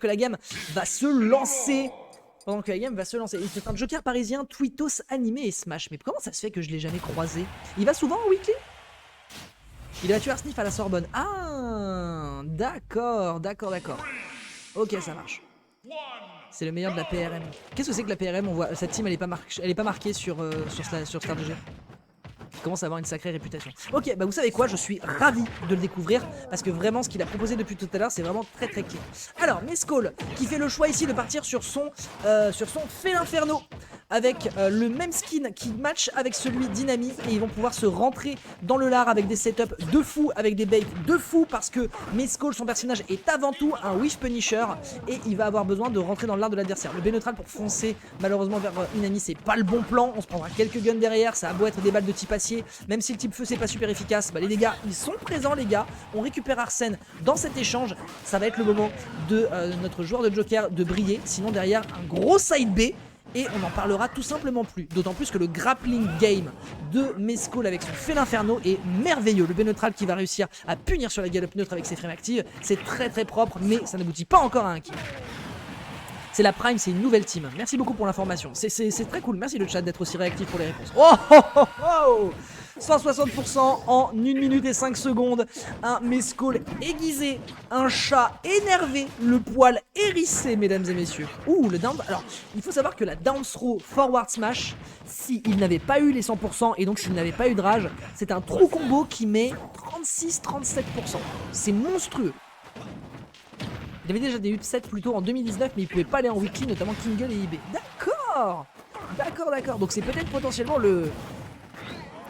que la game va se lancer. Et c'est un joker parisien, Twitos, animé et Smash. Mais comment ça se fait que je l'ai jamais croisé? Il va souvent en weekly? Il a tué Arsnif à la Sorbonne. Ah, d'accord. Ok, ça marche. C'est le meilleur de la PRM. Qu'est-ce que c'est que la PRM? On voit, cette team elle est pas marquée sur StarDG. Il commence à avoir une sacrée réputation. Ok, bah vous savez quoi, je suis ravi de le découvrir parce que vraiment ce qu'il a proposé depuis tout à l'heure, c'est vraiment très clean. Alors, Mescall qui fait le choix ici de partir sur son Félinferno avec le même skin qui match avec celui d'Inami et ils vont pouvoir se rentrer dans le lard avec des setups de fou, avec des baits de fou parce que Mescall, son personnage est avant tout un Wish Punisher et il va avoir besoin de rentrer dans le lard de l'adversaire. Le B neutral pour foncer malheureusement vers Inami, c'est pas le bon plan, on se prendra quelques guns derrière, ça a beau être des balles de type acier, même si le type feu c'est pas super efficace, bah les dégâts ils sont présents les gars, on récupère Arsène dans cet échange, ça va être le moment de notre joueur de Joker de briller, sinon derrière un gros side B. Et on n'en parlera tout simplement plus. D'autant plus que le grappling game de Mescall avec son Félinferno est merveilleux. Le B neutral qui va réussir à punir sur la gallop neutre avec ses frames actives. C'est très propre, mais ça n'aboutit pas encore à un kill. C'est la Prime, c'est une nouvelle team. Merci beaucoup pour l'information. C'est très cool. Merci le chat d'être aussi réactif pour les réponses. Oh 160% en 1 minute et 5 secondes. Un Mescall aiguisé, un chat énervé, le poil hérissé, mesdames et messieurs. Ouh, le down. Alors, il faut savoir que la down throw forward smash, s'il n'avait pas eu les 100% et donc s'il n'avait pas eu de rage, c'est un trou combo qui met 36-37%. C'est monstrueux. Il avait déjà des U7 plutôt en 2019, mais il pouvait pas aller en weekly, notamment Kingle et IB. D'accord. Donc c'est peut-être potentiellement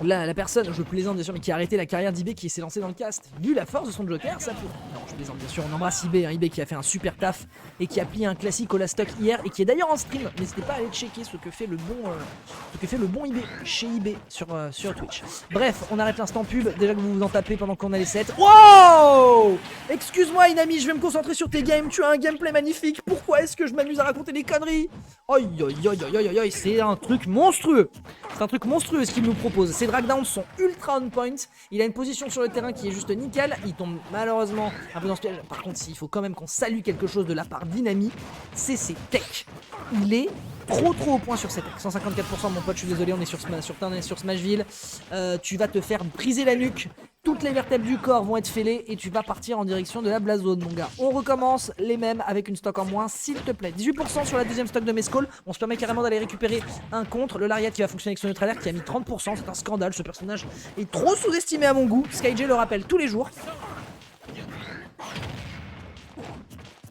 la personne, je plaisante bien sûr, mais qui a arrêté la carrière d'IB qui s'est lancé dans le cast. Vu la force de son Joker, ça peut. Non, je plaisante bien sûr, on embrasse IB, hein, IB qui a fait un super taf et qui a plié un classique au last stock hier et qui est d'ailleurs en stream. N'hésitez pas à aller checker ce que fait le bon IB chez IB sur Twitch. Bref, on arrête l'instant pub, déjà que vous vous en tapez pendant qu'on a les 7. Wow! Excuse-moi Inami, je vais me concentrer sur tes games, tu as un gameplay magnifique, pourquoi est-ce que je m'amuse à raconter des conneries? Aïe, c'est un truc monstrueux. C'est un truc monstrueux ce qu'il nous propose. Ses dragdowns sont ultra on point. Il a une position sur le terrain qui est juste nickel. Il tombe malheureusement un peu dans ce piège. Par contre, il faut quand même qu'on salue quelque chose de la part d'Inami. C'est ses techs. Il est trop au point sur ses techs. 154% mon pote, je suis désolé, on est sur Smashville. Tu vas te faire briser la nuque. Toutes les vertèbres du corps vont être fêlées et tu vas partir en direction de la Blazone, mon gars. On recommence les mêmes avec une stock en moins, s'il te plaît. 18% sur la deuxième stock de Mescall. On se permet carrément d'aller récupérer un contre. Le Lariat qui va fonctionner avec son neutralaire qui a mis 30%. C'est un scandale, ce personnage est trop sous-estimé à mon goût. SkyJ le rappelle tous les jours.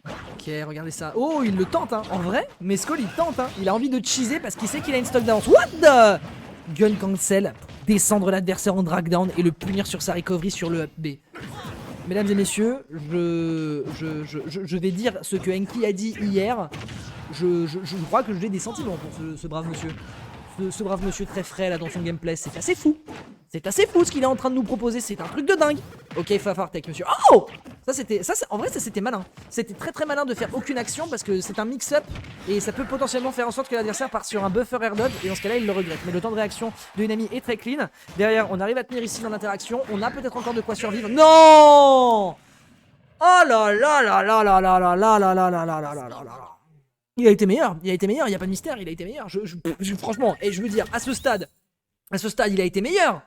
Ok, regardez ça. Oh, il le tente, hein. En vrai, Mescall il tente, hein. Il a envie de cheeser parce qu'il sait qu'il a une stock d'avance. What the gun cancel, descendre l'adversaire en drag down et le punir sur sa recovery sur le up B. Mesdames et messieurs, je vais dire ce que Enki a dit hier. Je crois que j'ai des sentiments pour ce brave monsieur. Ce brave monsieur très frais là dans son gameplay. C'est assez fou. C'est assez fou ce qu'il est en train de nous proposer. C'est un truc de dingue. Ok, Fafar Tech, monsieur. Oh! En vrai, ça c'était malin. C'était très malin de faire aucune action parce que c'est un mix-up et ça peut potentiellement faire en sorte que l'adversaire parte sur un buffer air dodge et dans ce cas-là, il le regrette. Mais le temps de réaction de Inami est très clean. Derrière, on arrive à tenir ici dans l'interaction. On a peut-être encore de quoi survivre. Non! Oh là là là là là là là là là là là là là là là. Il a été meilleur, il n'y a pas de mystère, il a été meilleur. Franchement, et je veux dire, à ce stade, il a été meilleur.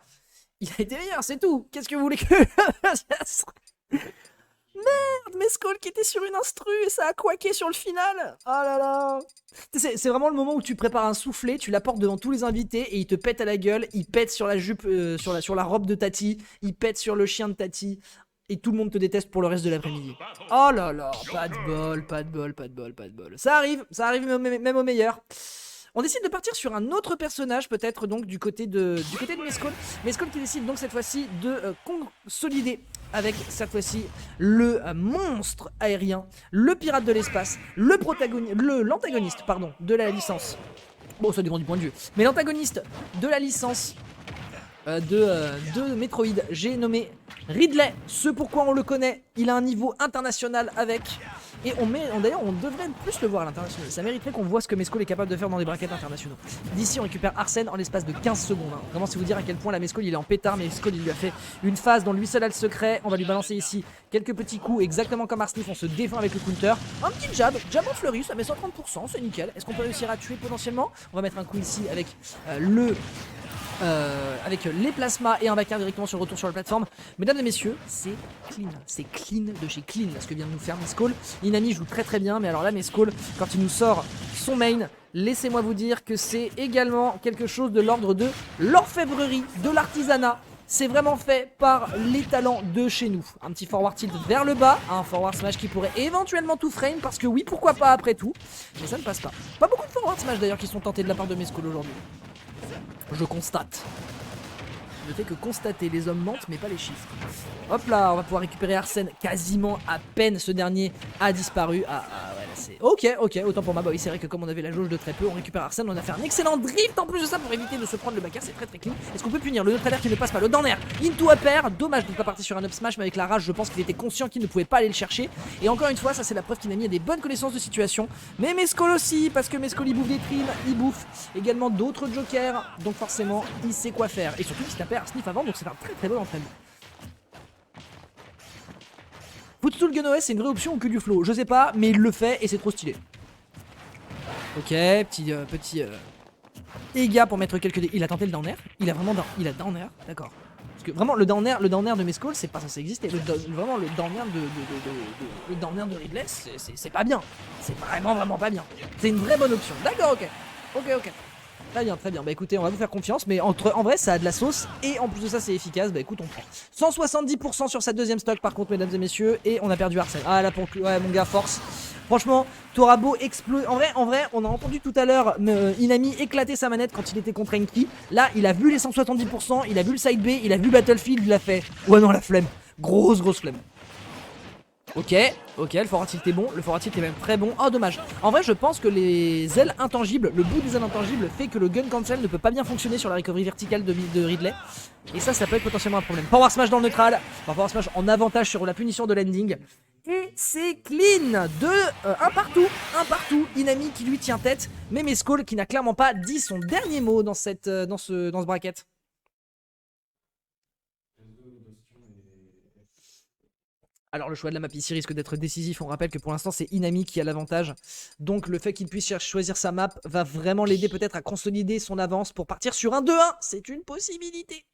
Il a été meilleur, c'est tout. Qu'est-ce que vous voulez que... Merde, Mescall qui était sur une instru et ça a quacké sur le final. Oh là là. C'est vraiment le moment où tu prépares un soufflet, tu l'apportes devant tous les invités et il te pète à la gueule, il pète sur la jupe, sur la robe de Tati, il pète sur le chien de Tati. Et tout le monde te déteste pour le reste de l'après-midi. Oh là là, pas de bol. Ça arrive même au meilleur. On décide de partir sur un autre personnage, peut-être donc du côté de Mescall. Mescall qui décide donc cette fois-ci de consolider avec cette fois-ci le monstre aérien, le pirate de l'espace, l'antagoniste de la licence. Bon, ça dépend du point de vue. Mais l'antagoniste de la licence de Metroid. J'ai nommé Ridley, ce pourquoi on le connaît. Il a un niveau international avec. Et d'ailleurs, on devrait plus le voir à l'international. Ça mériterait qu'on voit ce que Mescol est capable de faire dans les brackets internationaux. D'ici, on récupère Arsène en l'espace de 15 secondes. Hein. Vraiment, c'est vous dire à quel point la Mescol il est en pétard. Mais Mescol il lui a fait une phase dont lui seul a le secret. On va lui balancer ici quelques petits coups, exactement comme Arsnif. On se défend avec le counter. Un petit jab en fleurie, ça met 130%, c'est nickel. Est-ce qu'on peut réussir à tuer potentiellement? On va mettre un coup ici avec avec les plasmas et un backer directement sur le retour sur la plateforme. Mesdames et messieurs, c'est clean de chez clean là, ce que vient de nous faire Mescol. Inami joue très bien, mais alors là Mescol, quand il nous sort son main, laissez-moi vous dire que c'est également quelque chose de l'ordre de l'orfèvrerie, de l'artisanat. C'est vraiment fait par les talents de chez nous. Un petit forward tilt vers le bas, un forward smash qui pourrait éventuellement tout frame, parce que oui, pourquoi pas après tout, mais ça ne passe pas. Pas beaucoup de forward smash d'ailleurs qui sont tentés de la part de Mescol aujourd'hui. Je constate. Je ne fais que constater, les hommes mentent mais pas les chiffres. Hop là, on va pouvoir récupérer Arsène quasiment à peine, ce dernier a disparu. Ouais, là c'est... Ok, autant pour moi. Bah oui, c'est vrai que comme on avait la jauge de très peu, on récupère Arsène, on a fait un excellent drift en plus de ça pour éviter de se prendre le backer, c'est très clean. Est-ce qu'on peut punir le neutre qui ne passe pas, le down air into a pair? Dommage de ne pas partir sur un up smash, mais avec la rage, je pense qu'il était conscient qu'il ne pouvait pas aller le chercher. Et encore une fois, ça c'est la preuve qu'Inami a des bonnes connaissances de situation. Mais Mescol aussi, parce que Mescol il bouffe des trims, il bouffe également d'autres jokers, donc forcément il sait quoi faire. Et surtout il se tapait Arsnif avant, donc c'est un très bon entraînement. Footstool Gun OS c'est une vraie option ou que du flow? Je sais pas, mais il le fait et c'est trop stylé. Ok, petit dégâts pour mettre quelques dés. Il a tenté le down air. Il a vraiment il a down air, d'accord. Parce que vraiment le down air de Mescol c'est pas censé exister. Vraiment le down air de Ridley c'est pas bien. C'est vraiment pas bien. C'est une vraie bonne option. D'accord, ok. Très bien. Bah écoutez, on va vous faire confiance, mais en vrai, ça a de la sauce et en plus de ça, c'est efficace. Bah écoute, on prend 170% sur sa deuxième stock, par contre, mesdames et messieurs, et on a perdu Arsène. Ah là, ouais, mon gars, force. Franchement, t'auras beau exploser. En vrai, on a entendu tout à l'heure Inami éclater sa manette quand il était contre Enki. Là, il a vu les 170%, il a vu le side B, il a vu Battlefield, il a fait. Ouais, non, la flemme. Grosse flemme. Ok, le forward tilt est bon, le forward tilt est même très bon. Oh dommage. En vrai je pense que les ailes intangibles, le bout des ailes intangibles fait que le gun cancel ne peut pas bien fonctionner sur la recovery verticale de Ridley. Et ça peut être potentiellement un problème. Forward smash dans le neutral, enfin, forward smash en avantage sur la punition de landing. Et c'est clean de un partout. Inami qui lui tient tête, mais Mescol qui n'a clairement pas dit son dernier mot dans ce bracket. Alors le choix de la map ici risque d'être décisif, on rappelle que pour l'instant c'est Inami qui a l'avantage, donc le fait qu'il puisse choisir sa map va vraiment l'aider peut-être à consolider son avance pour partir sur un 2-1, c'est une possibilité.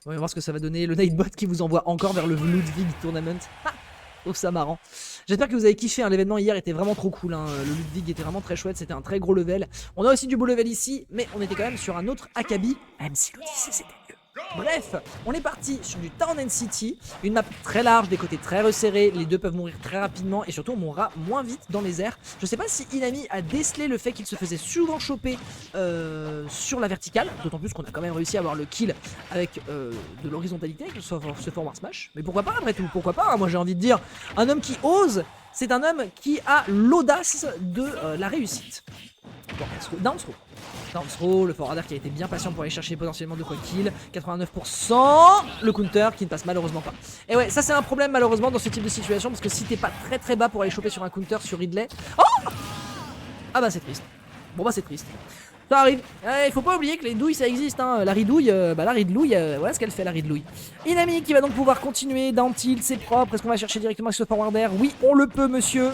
On va voir ce que ça va donner, le Nightbot qui vous envoie encore vers le Ludwig Tournament. Je trouve ça marrant. J'espère que vous avez kiffé, hein. L'événement hier était vraiment trop cool, hein. Le Ludwig était vraiment très chouette, c'était un très gros level. On a aussi du beau level ici, mais on était quand même sur un autre Akabi, même si l'Odyssée c'était mieux. Bref, on est parti sur du Town and City, une map très large, des côtés très resserrés, les deux peuvent mourir très rapidement et surtout on mourra moins vite dans les airs. Je sais pas si Inami a décelé le fait qu'il se faisait souvent choper sur la verticale, d'autant plus qu'on a quand même réussi à avoir le kill avec de l'horizontalité avec ce forward smash. Mais pourquoi pas après tout, pourquoi pas, moi j'ai envie de dire, un homme qui ose, c'est un homme qui a l'audace de la réussite. Bon, down throw, le forwarder qui a été bien patient pour aller chercher potentiellement de quoi kill. 89%, le counter qui ne passe malheureusement pas. Et ouais, ça c'est un problème malheureusement dans ce type de situation, parce que si t'es pas très bas pour aller choper sur un counter sur Ridley... Oh, ah bah c'est triste. Bon bah c'est triste. Ça arrive. Il faut pas oublier que les douilles ça existe, hein. La ridouille, voilà ce qu'elle fait la ridouille. Inami qui va donc pouvoir continuer, down tilt, c'est propre. Est-ce qu'on va chercher directement avec ce forwarder? Oui, on le peut monsieur.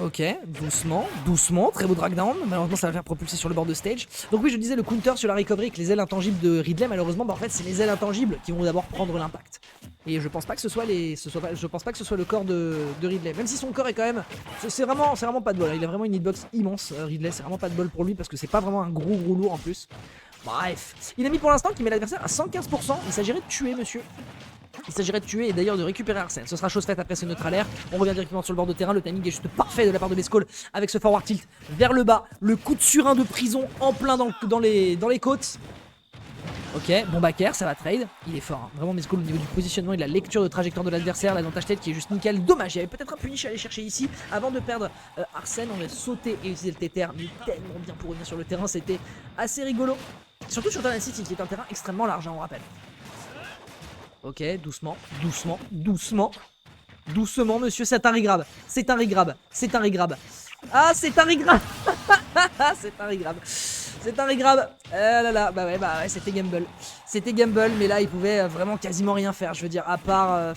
Ok, doucement, très beau drag down, malheureusement ça va faire propulser sur le bord de stage. Donc oui je disais le counter sur la recovery avec les ailes intangibles de Ridley, malheureusement en fait c'est les ailes intangibles qui vont d'abord prendre l'impact. Et je pense pas que ce soit le corps de Ridley, même si son corps est quand même, c'est vraiment pas de bol, il a vraiment une hitbox immense Ridley, c'est vraiment pas de bol pour lui parce que c'est pas vraiment un gros lourd en plus. Bref, il a mis pour l'instant qui met l'adversaire à 115%, il s'agirait de tuer monsieur. Il s'agirait de tuer et d'ailleurs de récupérer Arsène. Ce sera chose faite après ce neutral air. On revient directement sur le bord de terrain. Le timing est juste parfait de la part de Mescol avec ce forward tilt vers le bas. Le coup de surin de prison en plein dans les côtes. Ok, bon backer, ça va trade. Il est fort, hein. Vraiment Mescol au niveau du positionnement et de la lecture de trajectoire de l'adversaire. La tête qui est juste nickel. Dommage, il y avait peut-être un punish à aller chercher ici. Avant de perdre Arsène, on a sauté et utilisé le Tether. Mais tellement bien pour revenir sur le terrain, c'était assez rigolo. Surtout sur Turn City, qui est un terrain extrêmement large, hein, on rappelle. Ok, doucement, doucement, doucement. Doucement, monsieur, c'est un regrab. C'est un regrab. C'est un regrab. Ah, c'est un regrab. C'est un regrab. C'est un regrab. Là là, bah ouais, c'était gamble. C'était gamble, mais là, il pouvait vraiment quasiment rien faire. Je veux dire, à part...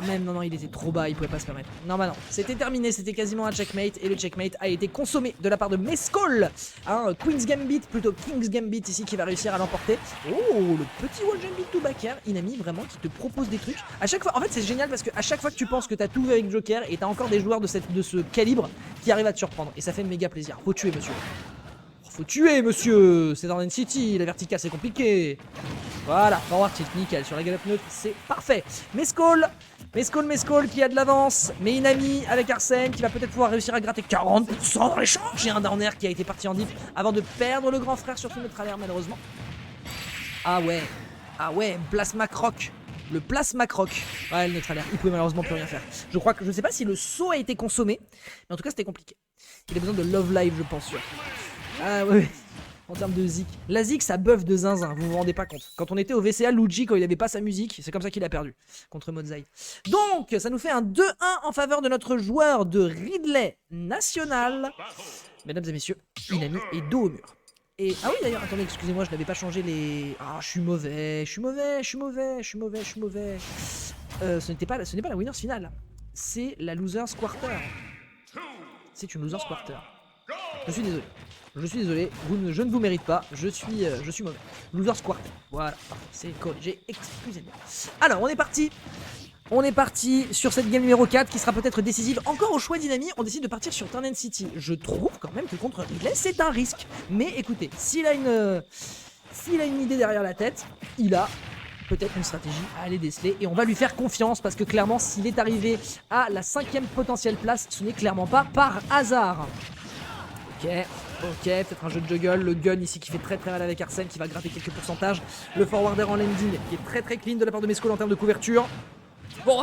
même, non, il était trop bas, il pouvait pas se permettre. Non, bah non, c'était terminé, c'était quasiment un checkmate. Et le checkmate a été consommé de la part de Mescol. Hein, Queen's Gambit, plutôt King's Gambit ici, qui va réussir à l'emporter. Oh, le petit wall jump to backer. Inami, vraiment, qui te propose des trucs. À chaque fois, en fait, c'est génial parce que à chaque fois que tu penses que t'as tout vu avec Joker, et t'as encore des joueurs de ce calibre qui arrivent à te surprendre. Et ça fait méga plaisir. Faut tuer, monsieur. Faut tuer, monsieur. C'est dans N-City, la verticale, c'est compliqué. Voilà, forward tilt, nickel. Sur la galope neutre, c'est parfait. Mescol qui a de l'avance, mais Inami avec Arsène qui va peut-être pouvoir réussir à gratter 40% dans l'échange. Et un down air qui a été parti en diff avant de perdre le grand frère sur son neutre air malheureusement. Ah ouais, plasma croc. Le plasma croc. Ouais, le neutre air, il pouvait malheureusement plus rien faire. Je sais pas si le saut a été consommé, mais en tout cas c'était compliqué. Il a besoin de love live, je pense. Ah ouais. En termes de zik. La zik, ça buff de zinzin, vous vous rendez pas compte. Quand on était au VCA, Luigi, quand il avait pas sa musique, c'est comme ça qu'il a perdu contre Mozai. Donc, ça nous fait un 2-1 en faveur de notre joueur de Ridley National. Mesdames et messieurs, Inami est dos au mur. Et, ah oui d'ailleurs, attendez, excusez-moi, je n'avais pas changé les... Ah, je suis mauvais. Ce n'est pas la winners finale. C'est la losers quarter. C'est une losers quarter. Je suis désolé. Je ne vous mérite pas, je suis mauvais. Loser Squart, voilà, c'est corrigé, excusez-moi. Alors, on est parti sur cette game numéro 4 qui sera peut-être décisive. Encore au choix d'Inami, on décide de partir sur Turn City. Je trouve quand même que contre Ridley, c'est un risque. Mais écoutez, s'il a une idée derrière la tête, il a peut-être une stratégie à aller déceler et on va lui faire confiance parce que clairement, s'il est arrivé à la 5e potentielle place, ce n'est clairement pas par hasard. Ok, peut-être un jeu de juggle, le gun ici qui fait très mal avec Arsène qui va gratter quelques pourcentages. Le forwarder en landing qui est très clean de la part de Mescol en termes de couverture. Bon,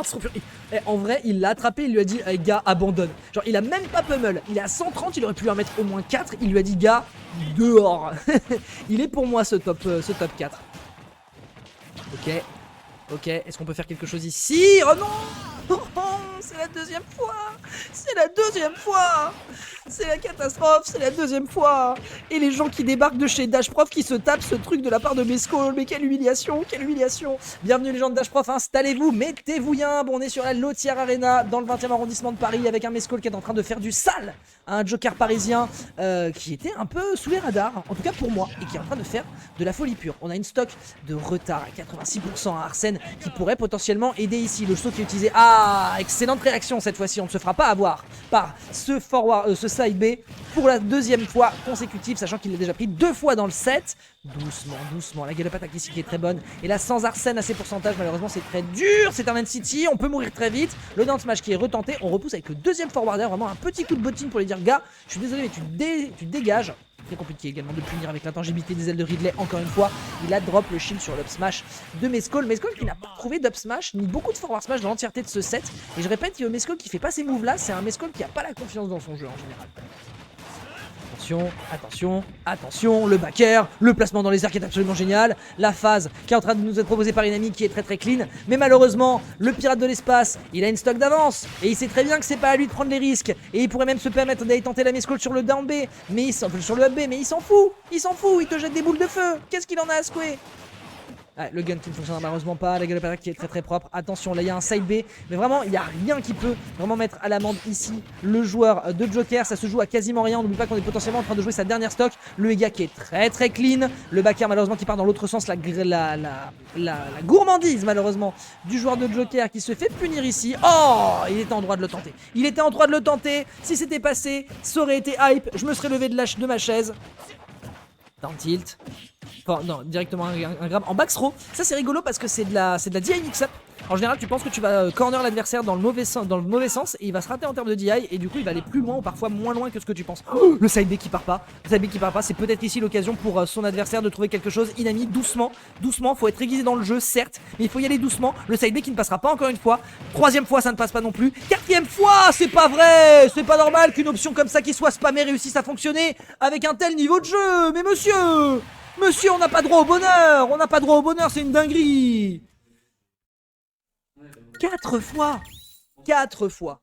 en vrai, il l'a attrapé, il lui a dit hey, gars, abandonne. Genre, il a même pas pummel. Il est à 130, il aurait pu lui en mettre au moins 4. Il lui a dit gars, dehors. Il est pour moi ce top 4. Ok, est-ce qu'on peut faire quelque chose ici? Oh non! C'est la deuxième fois! C'est la catastrophe, c'est la deuxième fois! Et les gens qui débarquent de chez Dashprof qui se tapent ce truc de la part de Mescol, mais quelle humiliation! Bienvenue les gens de Dashprof, installez-vous, mettez-vous bien! Bon, on est sur la Lotière Arena, dans le 20e arrondissement de Paris, avec un Mescol qui est en train de faire du sale! Un Joker parisien qui était un peu sous les radars, en tout cas pour moi, et qui est en train de faire de la folie pure. On a une stock de retard à 86% à Arsène, qui pourrait potentiellement aider ici. Le saut qui est utilisé. Ah, excellente réaction cette fois-ci. On ne se fera pas avoir par ce forward, ce side B pour la deuxième fois consécutive, sachant qu'il l'a déjà pris 2 fois dans le set. Doucement. La galop attaque ici qui est très bonne. Et là, sans Arsène à ses pourcentages, malheureusement, c'est très dur. C'est un N-City. On peut mourir très vite. Le down smash qui est retenté. On repousse avec le deuxième forwarder. Vraiment un petit coup de bottine pour lui dire gars, je suis désolé, mais tu dégages. Très compliqué également de punir avec l'intangibilité des ailes de Ridley. Encore une fois, il a drop le shield sur l'up smash de Mescol. Mescol qui n'a pas trouvé d'up smash ni beaucoup de forward smash dans l'entièreté de ce set. Et je répète, Mescol qui fait pas ces moves là, c'est un Mescol qui a pas la confiance dans son jeu en général. Attention, le backer, le placement dans les airs qui est absolument génial, la phase qui est en train de nous être proposée par Inami qui est très clean, mais malheureusement, le pirate de l'espace, il a une stock d'avance, et il sait très bien que c'est pas à lui de prendre les risques, et il pourrait même se permettre d'aller tenter la Mescol sur le down B, sur le up B, mais il s'en fout, il te jette des boules de feu, qu'est-ce qu'il en a à secouer? Ouais, le gun qui ne fonctionne malheureusement pas, la galop attaque qui est très propre. Attention, là il y a un side B, mais vraiment il n'y a rien qui peut vraiment mettre à l'amende ici le joueur de Joker. Ça se joue à quasiment rien. On n'oublie pas qu'on est potentiellement en train de jouer sa dernière stock. Le Ega qui est très clean, le backer malheureusement qui part dans l'autre sens. La gourmandise malheureusement du joueur de Joker qui se fait punir ici. Oh, il était en droit de le tenter. Si c'était passé, ça aurait été hype. Je me serais levé de ma chaise. Down tilt. Enfin, non, directement un grab en back throw. Ça, c'est rigolo parce que c'est de la DI mix-up. En général, tu penses que tu vas corner l'adversaire dans le mauvais sens et il va se rater en termes de DI et du coup il va aller plus loin ou parfois moins loin que ce que tu penses. Oh, le side B qui part pas. Le side B qui part pas, c'est peut-être ici l'occasion pour son adversaire de trouver quelque chose. Inami, doucement, doucement, faut être aiguisé dans le jeu, certes, mais il faut y aller doucement. Le side B qui ne passera pas encore une fois. Troisième fois, ça ne passe pas non plus. Quatrième fois, c'est pas vrai. C'est pas normal qu'une option comme ça qui soit spammée réussisse à fonctionner avec un tel niveau de jeu. Mais monsieur, on n'a pas droit au bonheur. On n'a pas droit au bonheur, c'est une dinguerie. 4 fois. 4 fois.